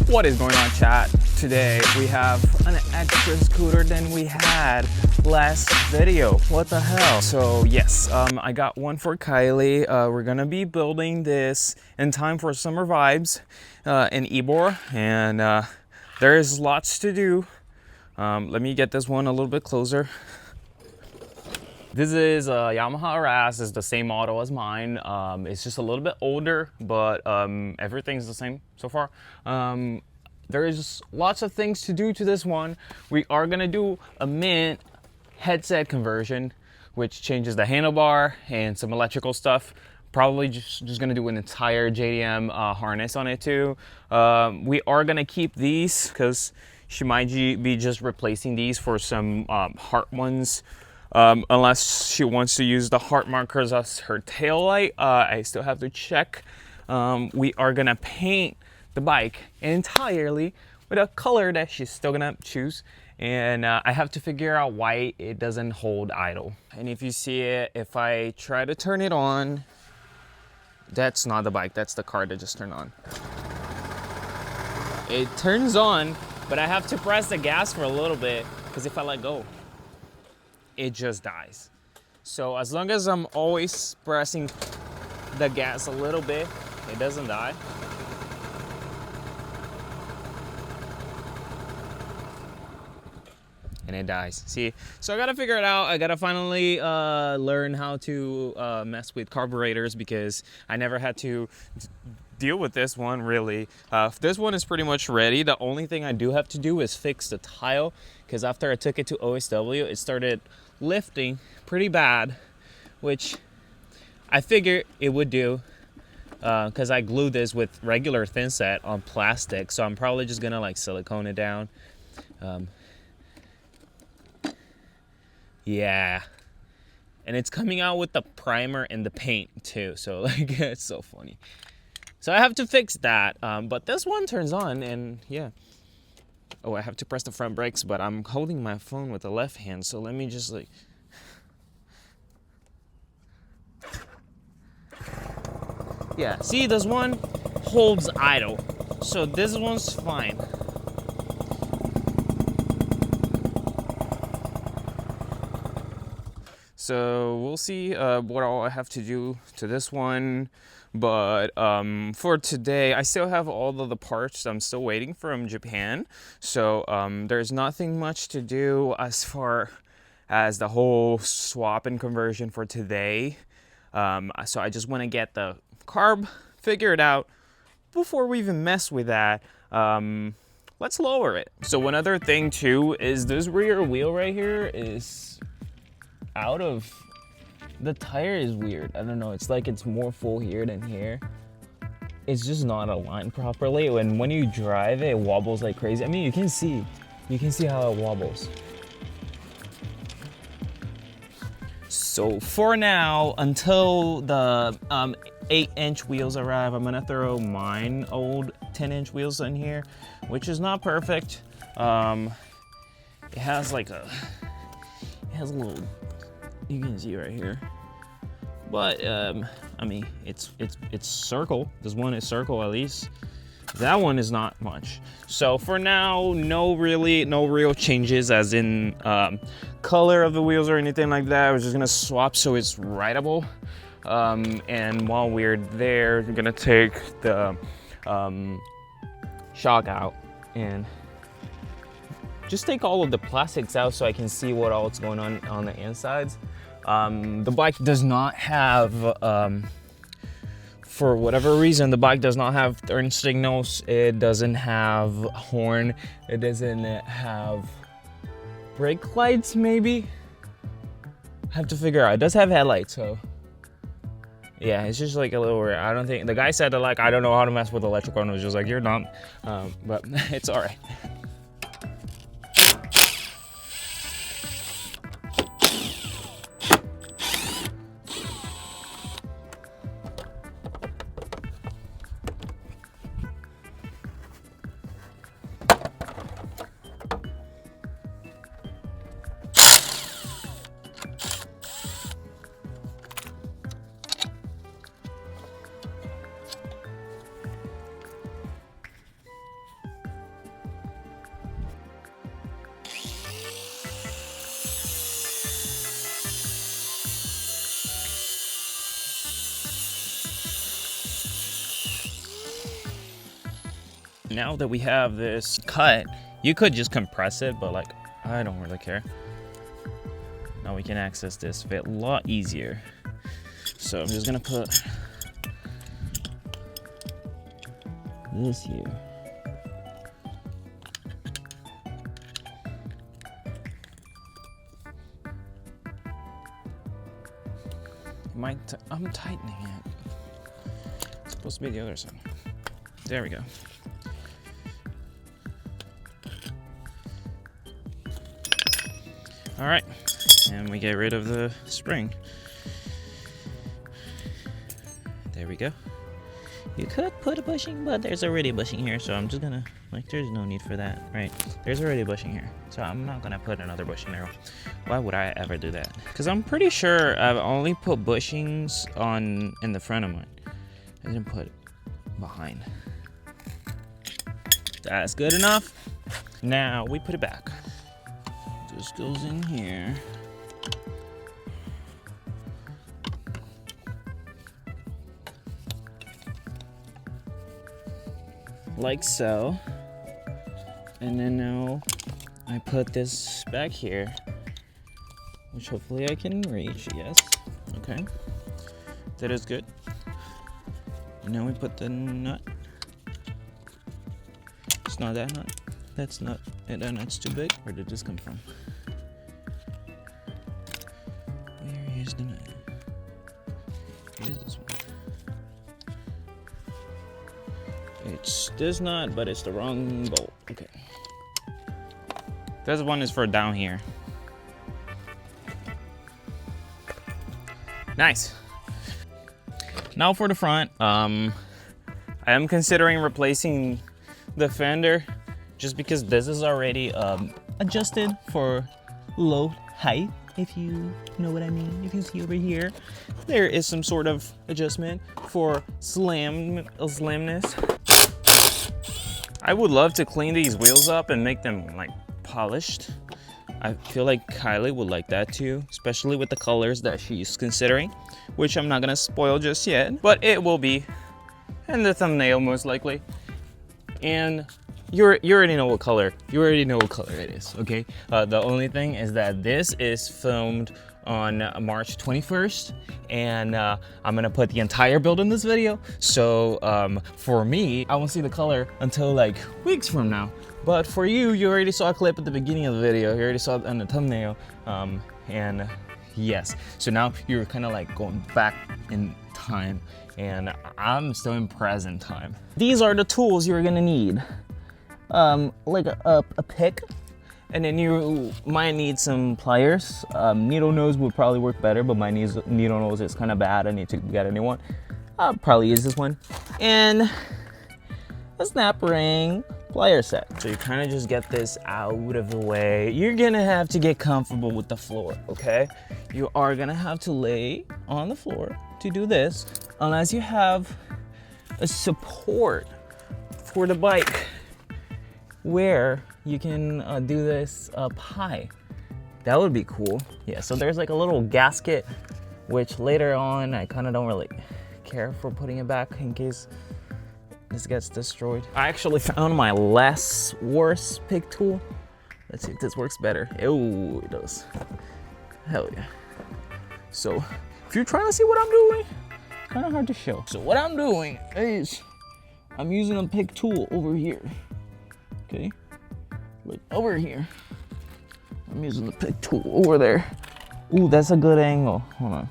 What is going on, chat? Today we have an extra scooter than we had last video. What the hell? So yes, I got one for Kylie. We're gonna be building this in time for Summer Vibes in Ybor, and there's lots to do. Let me get this one a little bit closer. This is a Yamaha Razz. It's the same model as mine. It's just a little bit older, but everything's the same so far. There is lots of things to do to this one. We are gonna do a mint headset conversion, which changes the handlebar and some electrical stuff. Probably just gonna do an entire JDM harness on it too. We are gonna keep these because she might be just replacing these for some heart ones. Unless she wants to use the heart markers as her tail light. I still have to check. We are gonna paint the bike entirely with a color that she's still gonna choose, and I have to figure out why it doesn't hold idle. And if you see it, if I try to turn it on, that's not the bike, that's the car that just turned on. It turns on, but I have to press the gas for a little bit, because if I let go, it just dies. So as long as I'm always pressing the gas a little bit, it doesn't die. And it dies. See, so I gotta figure it out. I gotta finally learn how to mess with carburetors, because I never had to deal with this one really. This one is pretty much ready. The only thing I do have to do is fix the tile, because after I took it to OSW, it started lifting pretty bad, which I figured it would do, because I glued this with regular thin set on plastic, so I'm probably just gonna like silicone it down. Yeah, and it's coming out with the primer and the paint too, so like it's so funny. So I have to fix that, but this one turns on, and yeah. Oh, I have to press the front brakes, but I'm holding my phone with the left hand, so let me just like... Yeah, see, this one holds idle, so this one's fine. So we'll see what all I have to do to this one. But for today, I still have all of the parts I'm still waiting from Japan. So there's nothing much to do as far as the whole swap and conversion for today. So I just want to get the carb figured out before we even mess with that. Let's lower it. So one other thing too is this rear wheel right here is out of... The tire is weird. I don't know. It's like it's more full here than here. It's just not aligned properly. And when you drive it, it wobbles like crazy. I mean, you can see how it wobbles. So for now, until the 8-inch wheels arrive, I'm gonna throw mine old 10-inch wheels in here, which is not perfect. It has like a little, you can see right here, but I mean it's circle. This one is circle at least. That one is not much. So for now, no real changes as in color of the wheels or anything like that. We're just gonna swap so it's rideable. And while we're there, we're gonna take the shock out and just take all of the plastics out so I can see what all is going on the insides. The bike does not have, for whatever reason, the bike does not have turn signals. It doesn't have horn. It doesn't have brake lights, maybe? I have to figure out. It does have headlights, so yeah, it's just like a little weird. I don't think, the guy said that like, I don't know how to mess with electrical, and I was just like, you're dumb. But it's all right. now that we have this cut, you could just compress it, but like, I don't really care. Now we can access this fit a lot easier. So I'm just gonna put this here. I'm tightening it. It's supposed to be the other side. There we go. All right, and we get rid of the spring. There we go. You could put a bushing, but there's already a bushing here, so I'm just gonna, like, there's no need for that, right? There's already a bushing here, so I'm not gonna put another bushing arrow. Why would I ever do that? Because I'm pretty sure I've only put bushings in the front of mine. I didn't put it behind. That's good enough. Now we put it back. This goes in here. Like so. And then now I put this back here, which hopefully I can reach, yes. Okay, that is good. And now we put the nut. It's not that nut. That's not, that nut's too big. Where did this come from? Where is the nut? What is this one? It's this nut, but it's the wrong bolt. Okay. This one is for down here. Nice. Now for the front, I am considering replacing the fender just because this is already adjusted for low height, if you know what I mean. If you see over here, there is some sort of adjustment for slamness. I would love to clean these wheels up and make them like polished. I feel like Kylie would like that too, especially with the colors that she's considering, which I'm not gonna spoil just yet, but it will be in the thumbnail most likely. And you already know what color. You already know what color it is, okay? The only thing is that this is filmed on March 21st, and I'm gonna put the entire build in this video. So for me, I won't see the color until like weeks from now. But for you, you already saw a clip at the beginning of the video. You already saw it on the thumbnail, and yes. So now you're kind of like going back in time, and I'm still in present time. These are the tools you're gonna need. Like a pick, and then you might need some pliers. Needle nose would probably work better, but my needle nose is kind of bad. I need to get a new one. I'll probably use this one. And a snap ring plier set. So you kind of just get this out of the way. You're gonna have to get comfortable with the floor, okay? You are gonna have to lay on the floor to do this, unless you have a support for the bike where you can do this up high. That would be cool. Yeah, so there's like a little gasket, which later on I kind of don't really care for putting it back in case this gets destroyed. I actually found my less worse pick tool. Let's see if this works better. Oh, it does. Hell yeah. So if you're trying to see what I'm doing, it's kind of hard to show. So what I'm doing is I'm using a pick tool over here. Okay, like over here. I'm using the pick tool over there. Ooh, that's a good angle. Hold on.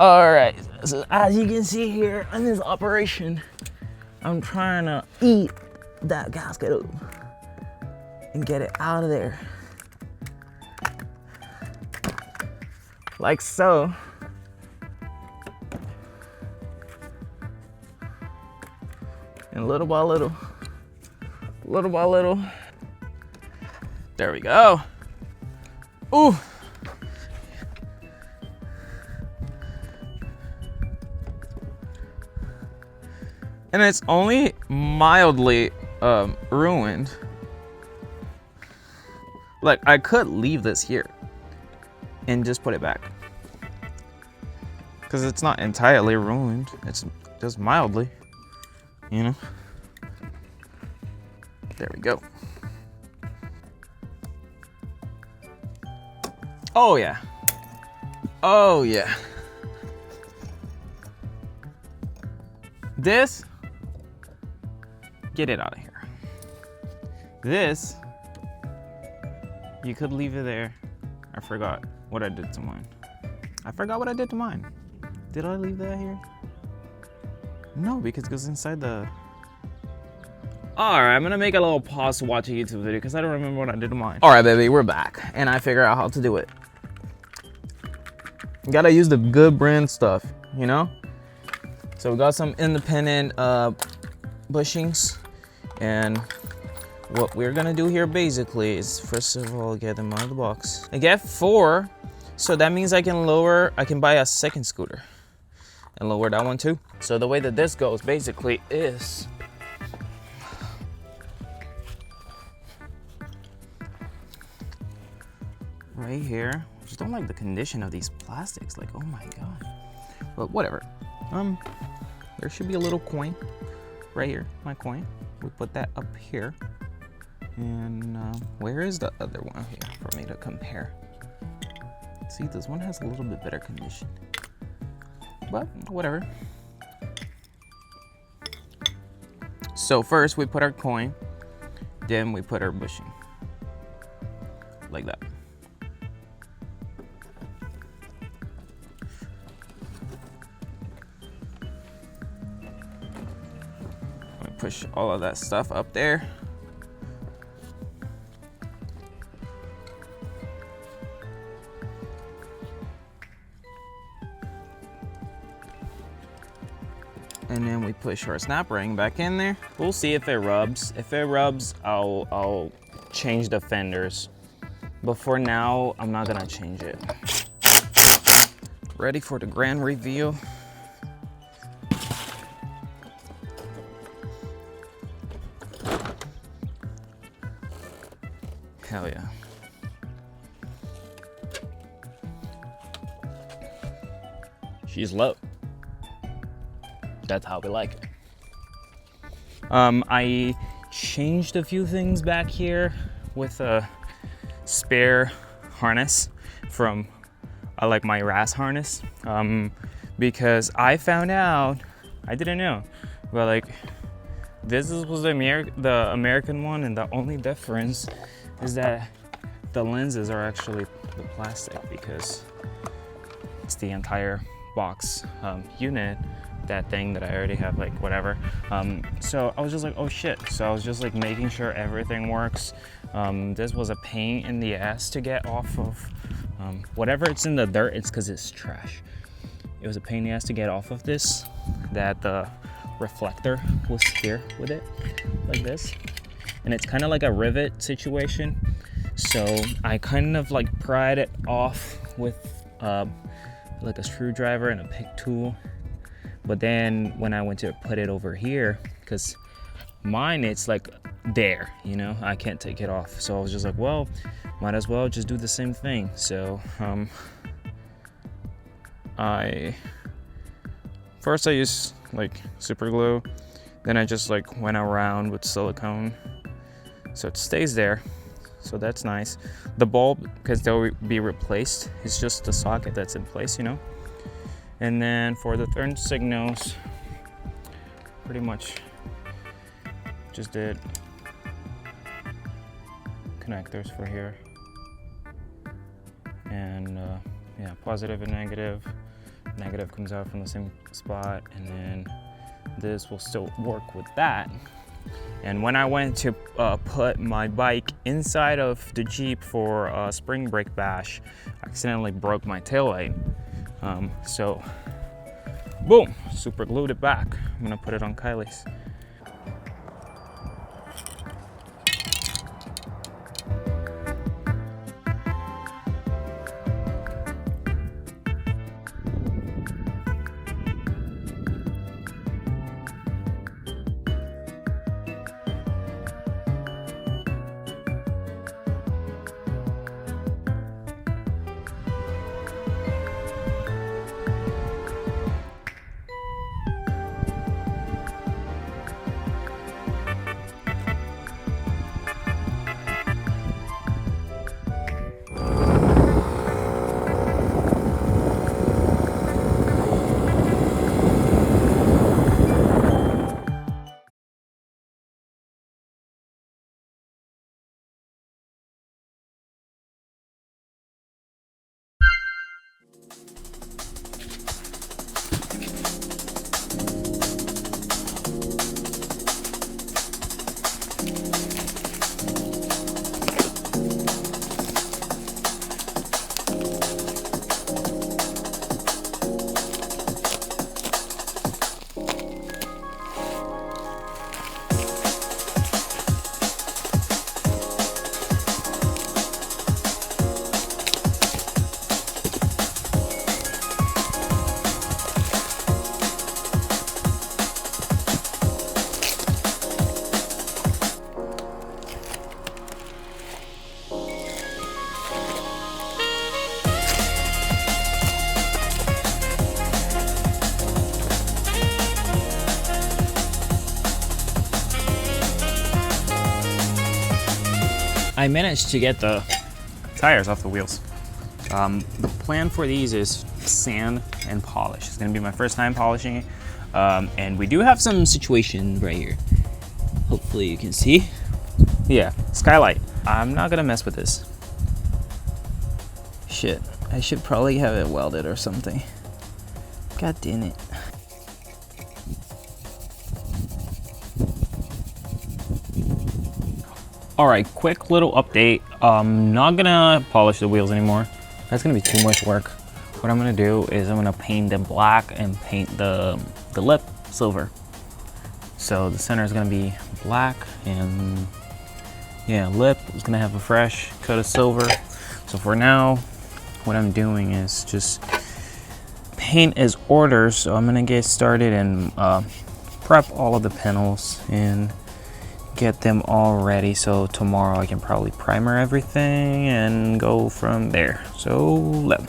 All right, so as you can see here in this operation, I'm trying to eat that gasket up and get it out of there. Like so. And little by little, little by little. There we go. Ooh. And it's only mildly ruined. Like, I could leave this here and just put it back, because it's not entirely ruined. It's just mildly, you know. There we go. Oh yeah. Oh yeah. This, get it out of here. This, you could leave it there. I forgot what I did to mine. Did I leave that here? No, because it goes inside the... Alright, I'm gonna make a little pause to watch a YouTube video because I don't remember what I did to mine. Alright, baby, we're back. And I figured out how to do it. You gotta use the good brand stuff, you know? So we got some independent bushings. And what we're gonna do here basically is first of all get them out of the box. I get 4, so that means I can buy a second scooter and lower that one too. So the way that this goes basically is right here. I just don't like the condition of these plastics, like oh my god. But whatever. There should be a little coin right here, my coin. We put that up here. And where is the other one here for me to compare? See, this one has a little bit better condition. But whatever. So first we put our coin, then we put our bushing. Like that. We push all of that stuff up there. And then we push our snap ring back in there. We'll see if it rubs. If it rubs, I'll change the fenders. But for now, I'm not gonna change it. Ready for the grand reveal. Hell yeah. She's low. That's how we like it. I changed a few things back here with a spare harness from like my Razz harness, because I found out, I didn't know, but like this was the American one, and the only difference is that the lenses are actually the plastic because it's the entire box unit. That thing that I already have, like whatever. So I was just like, oh shit. So I was just like making sure everything works. This was a pain in the ass to get off of. Whatever it's in the dirt, it's because it's trash. It was a pain in the ass to get off of this, that the reflector was here with it, like this. And it's kind of like a rivet situation. So I kind of like pried it off with like a screwdriver and a pick tool. But then when I went to put it over here, because mine, it's like there, you know, I can't take it off. So I was just like, well, might as well just do the same thing. So first I used like super glue, then I just like went around with silicone so it stays there. So that's nice. The bulb, because they'll be replaced, it's just the socket that's in place, you know. And then for the turn signals, pretty much just did connectors for here. And yeah, positive and negative. Negative comes out from the same spot, and then this will still work with that. And when I went to put my bike inside of the Jeep for a spring brake bash, I accidentally broke my taillight. So boom, super glued it back. I'm gonna put it on Kylie's. I managed to get the tires off the wheels. The plan for these is sand and polish. It's gonna be my first time polishing it. And we do have some situation right here. Hopefully you can see. Yeah, skylight. I'm not gonna mess with this. Shit, I should probably have it welded or something. God damn it. All right, quick little update. I'm not gonna polish the wheels anymore. That's gonna be too much work. What I'm gonna do is I'm gonna paint them black and paint the lip silver. So the center is gonna be black and yeah, lip is gonna have a fresh coat of silver. So for now, what I'm doing is just paint as ordered. So I'm gonna get started and prep all of the panels and get them all ready, so tomorrow I can probably primer everything and go from there. So let me.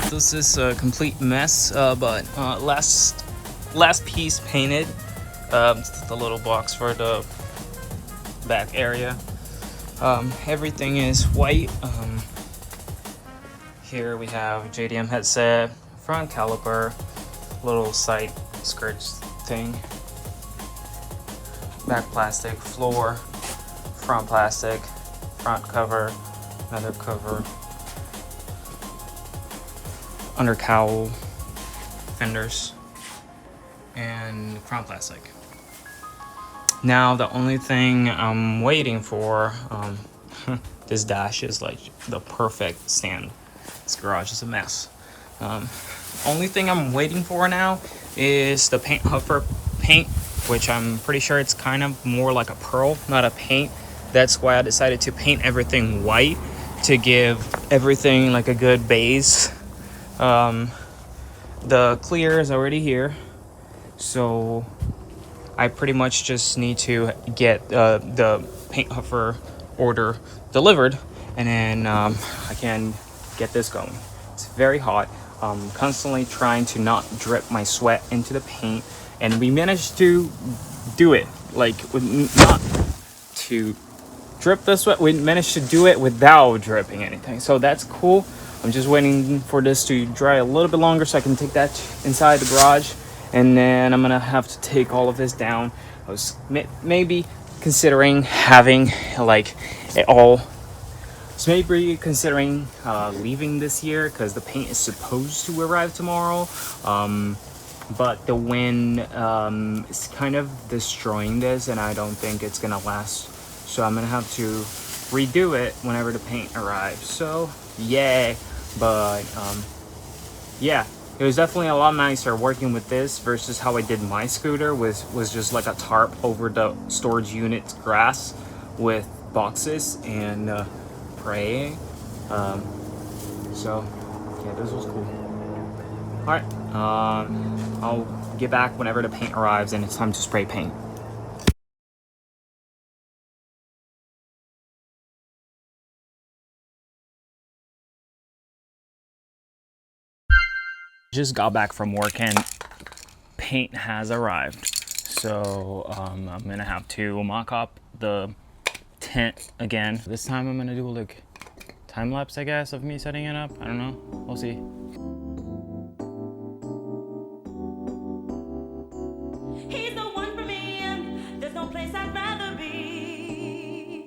This is a complete mess, but last piece painted. The little box for the back area. Everything is white. Here we have JDM headset, front caliper, little side skirts thing, back plastic, floor, front plastic, front cover, another cover, under cowl, fenders, and crown plastic. Now the only thing I'm waiting for, this dash is like the perfect stand. This garage is a mess. Only thing I'm waiting for now is the paint huffer paint, which I'm pretty sure it's kind of more like a pearl, not a paint. That's why I decided to paint everything white to give everything like a good base. The clear is already here, so I pretty much just need to get the paint huffer order delivered, and then I can get this going. It's very hot. Constantly trying to not drip my sweat into the paint, and we managed to do it, like not to drip the sweat. We managed to do it without dripping anything, so that's cool. I'm just waiting for this to dry a little bit longer so I can take that inside the garage, and then I'm gonna have to take all of this down. I was maybe considering having like it all. So maybe considering leaving this year because the paint is supposed to arrive tomorrow, but the wind is kind of destroying this, and I don't think it's gonna last. So I'm gonna have to redo it whenever the paint arrives. So yeah, but yeah, it was definitely a lot nicer working with this versus how I did my scooter, was just like a tarp over the storage unit's grass with boxes and praying. So yeah, this was cool. All right, I'll get back whenever the paint arrives and it's time to spray paint. Just got back from work and paint has arrived, so I'm gonna have to mock up the tent again. This time I'm gonna do like time lapse, I guess, of me setting it up. I don't know, we'll see. He's the one for me, there's no place I'd rather be.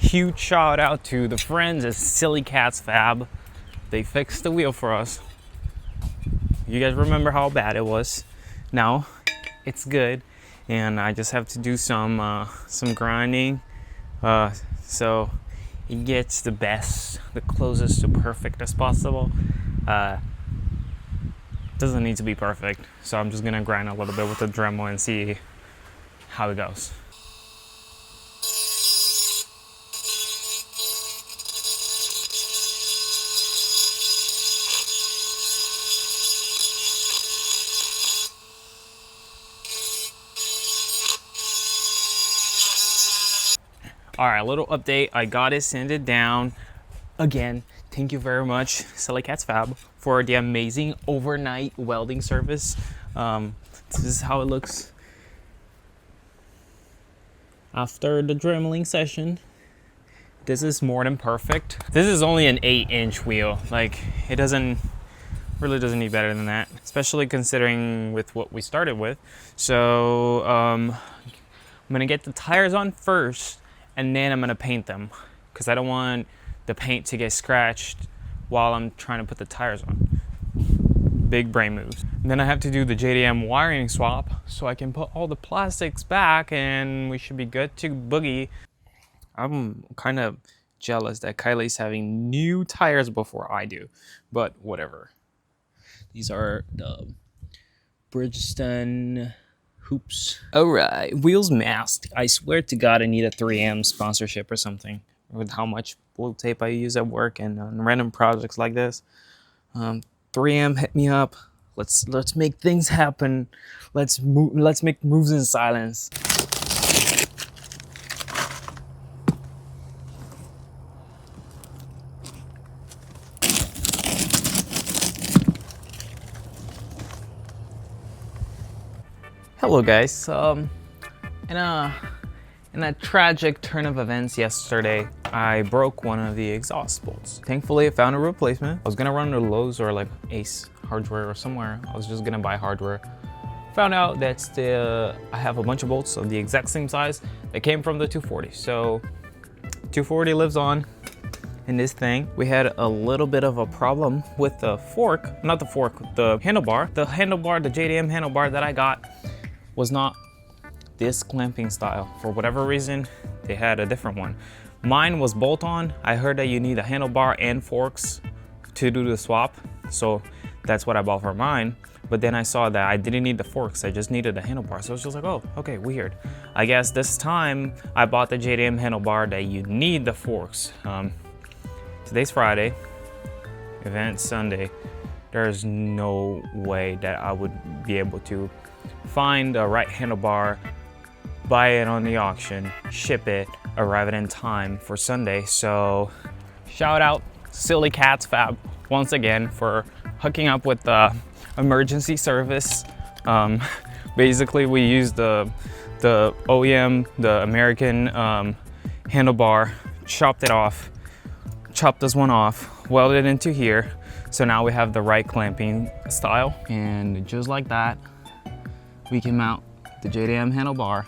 Huge shout out to the friends at Silly Cats Fab. They fixed the wheel for us. You guys remember how bad it was? Now it's good, and I just have to do some grinding, so it gets the closest to perfect as possible. Doesn't need to be perfect, so I'm just gonna grind a little bit with the Dremel and see how it goes. All right, a little update. I got it sanded down. Again, thank you very much, Silly Cats Fab, for the amazing overnight welding service. This is how it looks after the dremeling session. This is more than perfect. This is only an 8-inch wheel. Like, it really doesn't need better than that, especially considering with what we started with. So I'm gonna get the tires on first, and then I'm gonna paint them, because I don't want the paint to get scratched while I'm trying to put the tires on. Big brain moves. And then I have to do the JDM wiring swap so I can put all the plastics back, and we should be good to boogie. I'm kind of jealous that Kylie's having new tires before I do, but whatever. These are the Bridgestone hoops. All right, wheels masked. I swear to God, I need a 3M sponsorship or something with how much blue tape I use at work and on random projects like this. 3M, hit me up. Let's make things happen. Let's make moves in silence. Hello guys. In a tragic turn of events yesterday, I broke one of the exhaust bolts. Thankfully, I found a replacement. I was gonna run to Lowe's or like Ace Hardware or somewhere. I was just gonna buy hardware. Found out that I have a bunch of bolts of the exact same size that came from the 240. So 240 lives on in this thing. We had a little bit of a problem with the fork, not the fork, the handlebar. The handlebar, the JDM handlebar that I got was not this clamping style. For whatever reason, they had a different one. Mine was bolt-on. I heard that you need a handlebar and forks to do the swap, so that's what I bought for mine. But then I saw that I didn't need the forks, I just needed the handlebar. So I was just like, oh, okay, weird. I guess this time I bought the JDM handlebar that you need the forks. Today's Friday, event Sunday. There's no way that I would be able to find the right handlebar, buy it on the auction, ship it, arrive it in time for Sunday. So shout out Silly Cats Fab once again for hooking up with the emergency service. Basically we used the OEM, the American handlebar, chopped this one off, welded it into here. So now we have the right clamping style, and just like that, we can mount the JDM handlebar.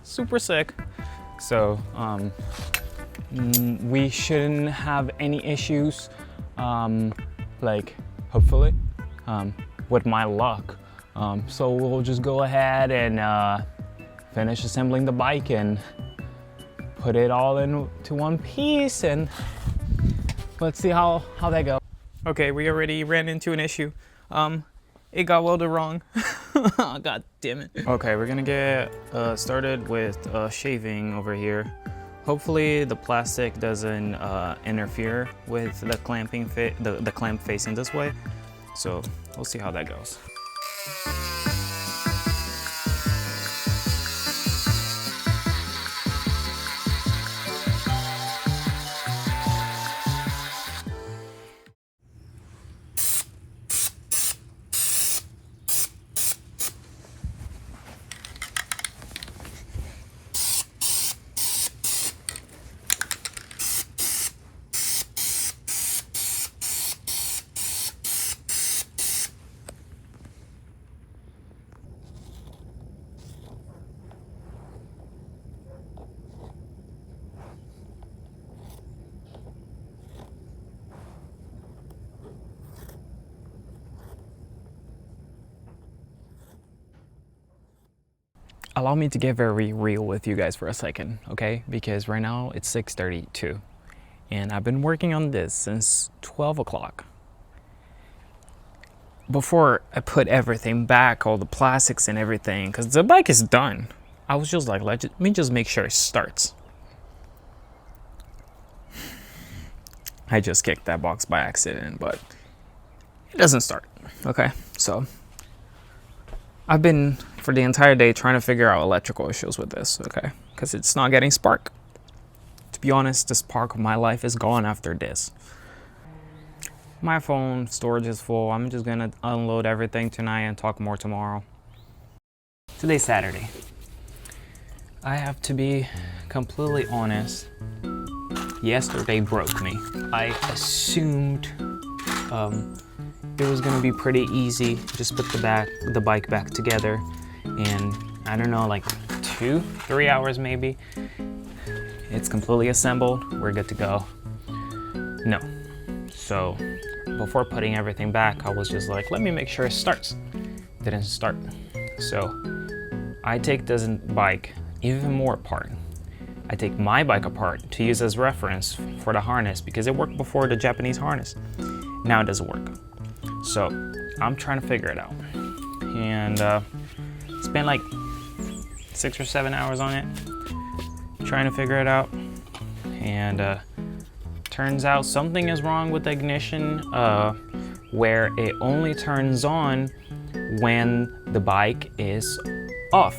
Super sick. So we shouldn't have any issues, like hopefully, with my luck. So we'll just go ahead and finish assembling the bike and put it all into one piece, and let's see how that goes. Okay, we already ran into an issue. It got welded wrong. God damn it. Okay, we're gonna get started with shaving over here. Hopefully the plastic doesn't interfere with the clamping the clamp facing this way. So we'll see how that goes. allow me to get very real with you guys for a second, okay? Because right now it's 6:32 and I've been working on this since 12 o'clock. Before I put everything back, all the plastics and everything, because the bike is done, I was just like, let me just make sure it starts. I just kicked that box by accident, but it doesn't start, okay? So I've been for the entire day trying to figure out electrical issues with this, okay? Because it's not getting spark. To be honest, the spark of my life is gone after this. My phone storage is full. I'm just gonna unload everything tonight and talk more tomorrow. Today's Saturday. I have to be completely honest. Yesterday broke me. I assumed it was gonna be pretty easy. Just put the bike back together, and I don't know, like 2-3 hours maybe. It's completely assembled. We're good to go. No. So before putting everything back, I was just like, let me make sure it starts. Didn't start. So I take this bike even more apart. I take my bike apart to use as reference for the harness because it worked before the Japanese harness. Now it doesn't work. So I'm trying to figure it out. And spent like 6 or 7 hours on it, trying to figure it out. And turns out something is wrong with the ignition, where it only turns on when the bike is off.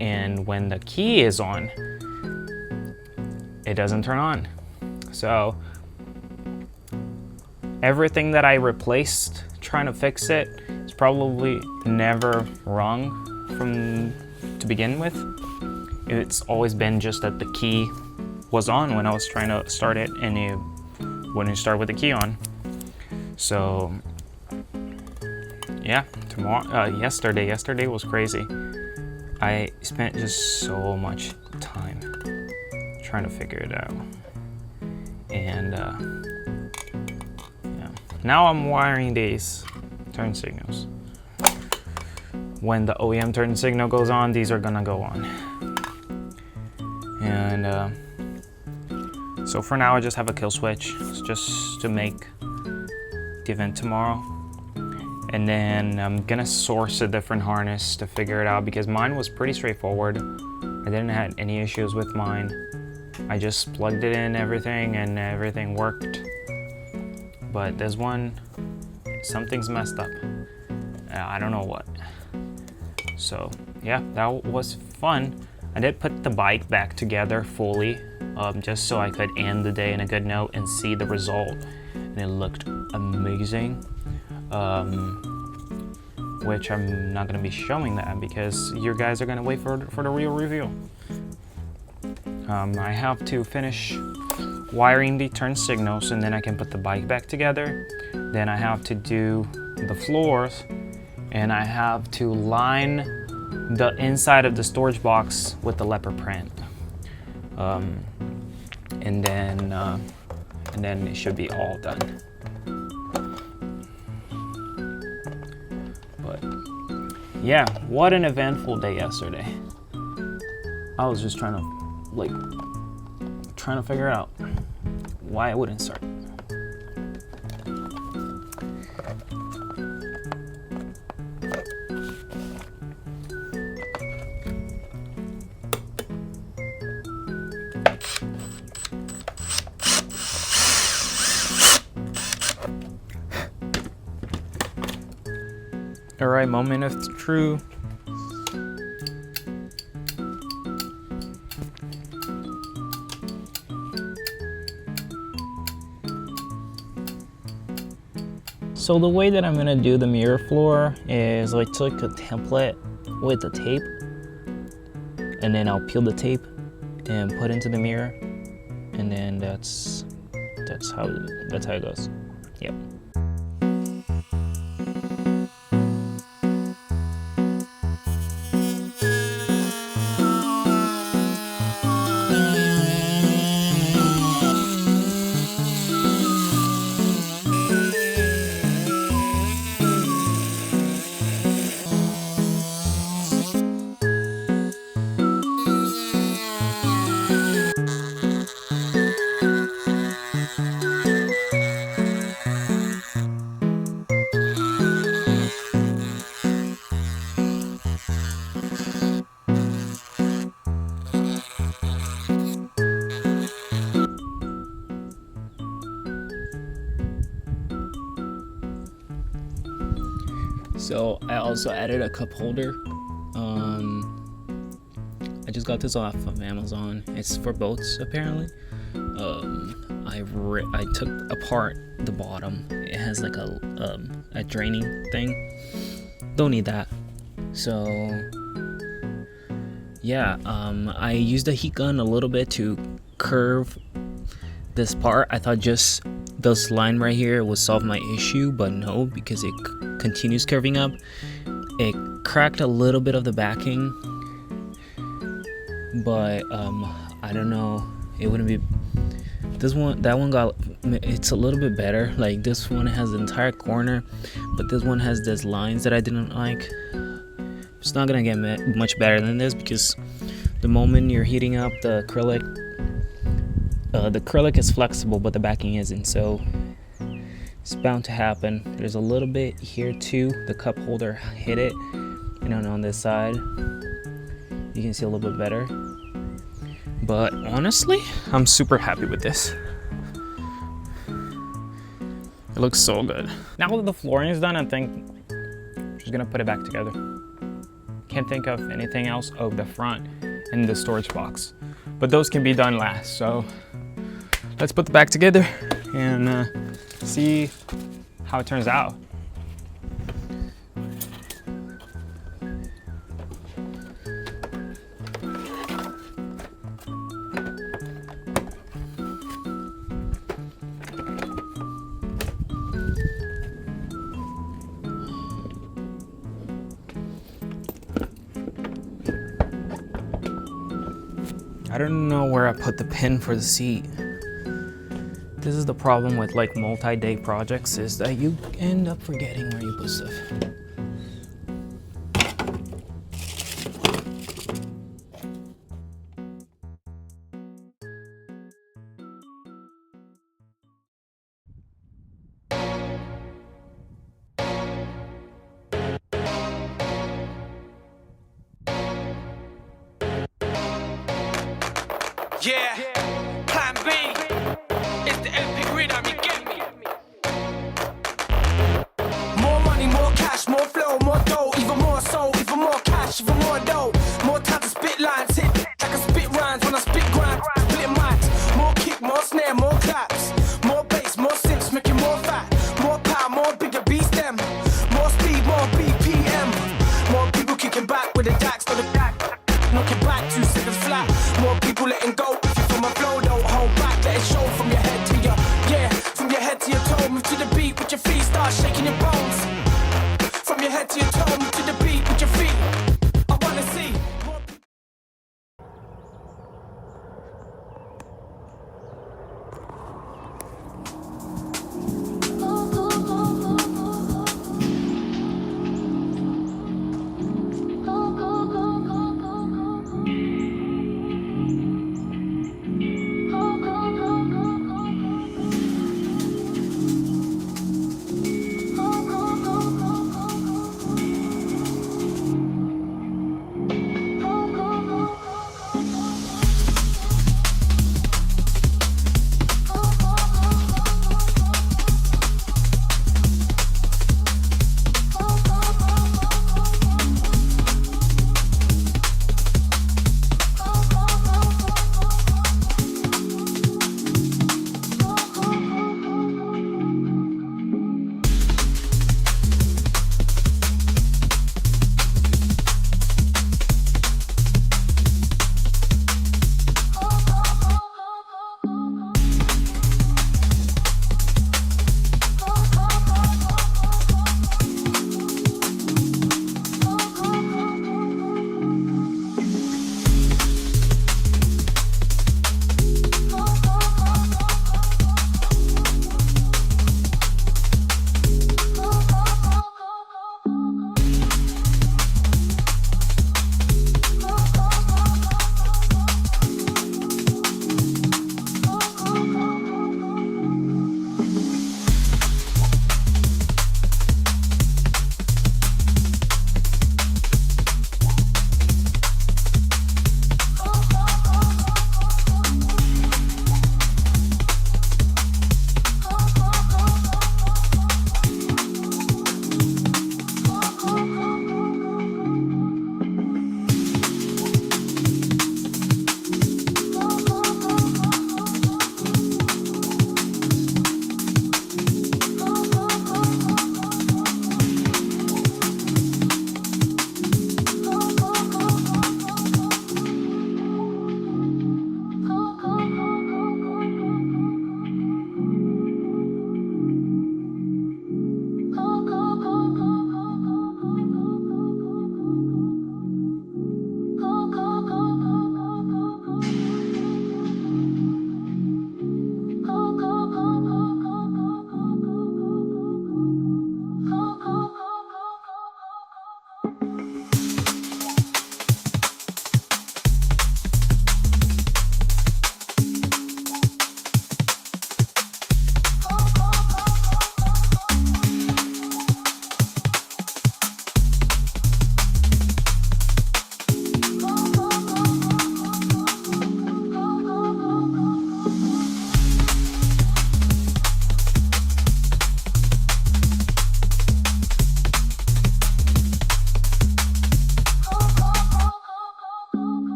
And when the key is on, it doesn't turn on. So everything that I replaced trying to fix it is probably never wrong to begin with. It's always been just that the key was on when I was trying to start it, and it wouldn't start with the key on. So yeah, yesterday was crazy. I spent just so much time trying to figure it out. And yeah. Now I'm wiring these turn signals. When the OEM turn signal goes on, these are gonna go on. And so for now I just have a kill switch just to make the event tomorrow. And then I'm gonna source a different harness to figure it out because mine was pretty straightforward. I didn't have any issues with mine. I just plugged it in everything and everything worked. But this one, something's messed up. I don't know what. So yeah, that was fun. I did put the bike back together fully, just so I could end the day in a good note and see the result. And it looked amazing. Which I'm not gonna be showing that because you guys are gonna wait for the real review. I have to finish wiring the turn signals and then I can put the bike back together. Then I have to do the floors and I have to line the inside of the storage box with the leopard print. And then it should be all done. But yeah, what an eventful day yesterday. I was just trying to figure out why it wouldn't start. All right, moment of truth. So the way that I'm gonna do the mirror floor is I took a template with the tape and then I'll peel the tape and put into the mirror, and then that's how it goes. Yep. So I also added a cup holder. I just got this off of Amazon. It's for boats apparently. I took apart the bottom. It has like a draining thing. Don't need that. So yeah, I used a heat gun a little bit to curve this part. I thought just this line right here would solve my issue, but no, because it continues curving up. It cracked a little bit of the backing, but I don't know, it wouldn't be this one. That one got, it's a little bit better. Like this one has the entire corner, but this one has these lines that I didn't like. It's not gonna get much better than this, because the moment you're heating up the acrylic is flexible, but the backing isn't, so it's bound to happen. There's a little bit here too. The cup holder hit it, and then on this side you can see a little bit better. But honestly, I'm super happy with this. It looks so good. Now that the flooring is done, I think I'm just gonna put it back together. Can't think of anything else. Oh, the front and the storage box, but those can be done last. So let's put the back together and see how it turns out. I don't know where I put the pin for the seat. This is the problem with like multi-day projects, is that you end up forgetting where you put stuff. Yeah, plan B. It's the epic rhythm, you get me. More money, more cash, more flow, more dough, even more soul, even more cash, even more dough. More time to spit lines, hit like I spit rhymes when I spit grind, split mics. More kick, more snare, more claps, more bass, more synths, making more fat, more power, more bigger beast them. More speed, more BPM. More people kicking back with the DAX or the DAX. Knocking back 2 seconds flat. More people letting go. If you feel my flow, don't hold back. Let it show from your head to your, yeah, from your head to your toe. Move to the beat with your feet, start shaking your bones. From your head to your toe, move to the beat with your feet. I wanna see.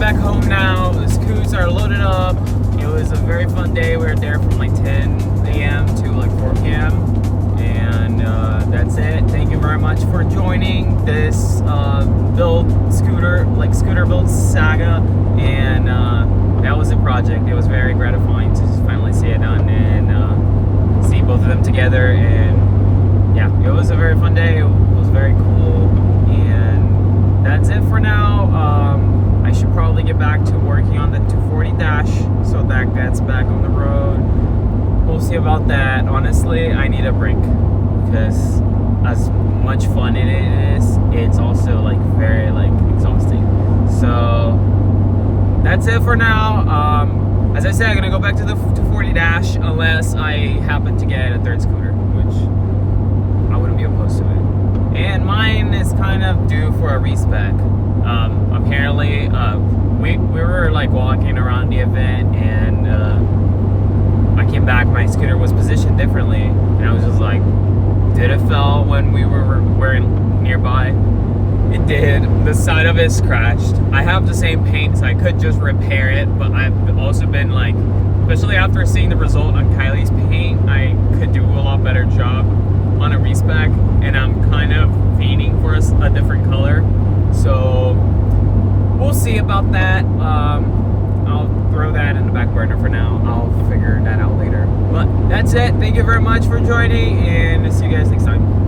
back home now. The scoots are loaded up. It was a very fun day. We were there from like 10 a.m. to like 4 p.m. And that's it. Thank you very much for joining this scooter build saga. And that was a project. It was very gratifying to finally see it done and see both of them together. And yeah, it was a very fun day. It was very cool. And that's it for now. I should probably get back to working on the 240 dash so that gets back on the road. We'll see about that. Honestly, I need a break because as much fun in it is, it's also like very like exhausting. So that's it for now. As I said, I'm gonna go back to the 240 dash unless I happen to get a third scooter, which I wouldn't be opposed to it. And mine is kind of due for a respec. Apparently, we were like walking around the event and I came back, my scooter was positioned differently, and I was just like, did it fell when we were nearby? It did. The side of it scratched. I have the same paint, so I could just repair it, but I've also been like, especially after seeing the result on Kylie's paint, I could do a lot better job on a respec, and I'm kind of fiending for a different color. So we'll see about that. I'll throw that in the back burner for now. I'll figure that out later. But that's it. Thank you very much for joining, and see you guys next time.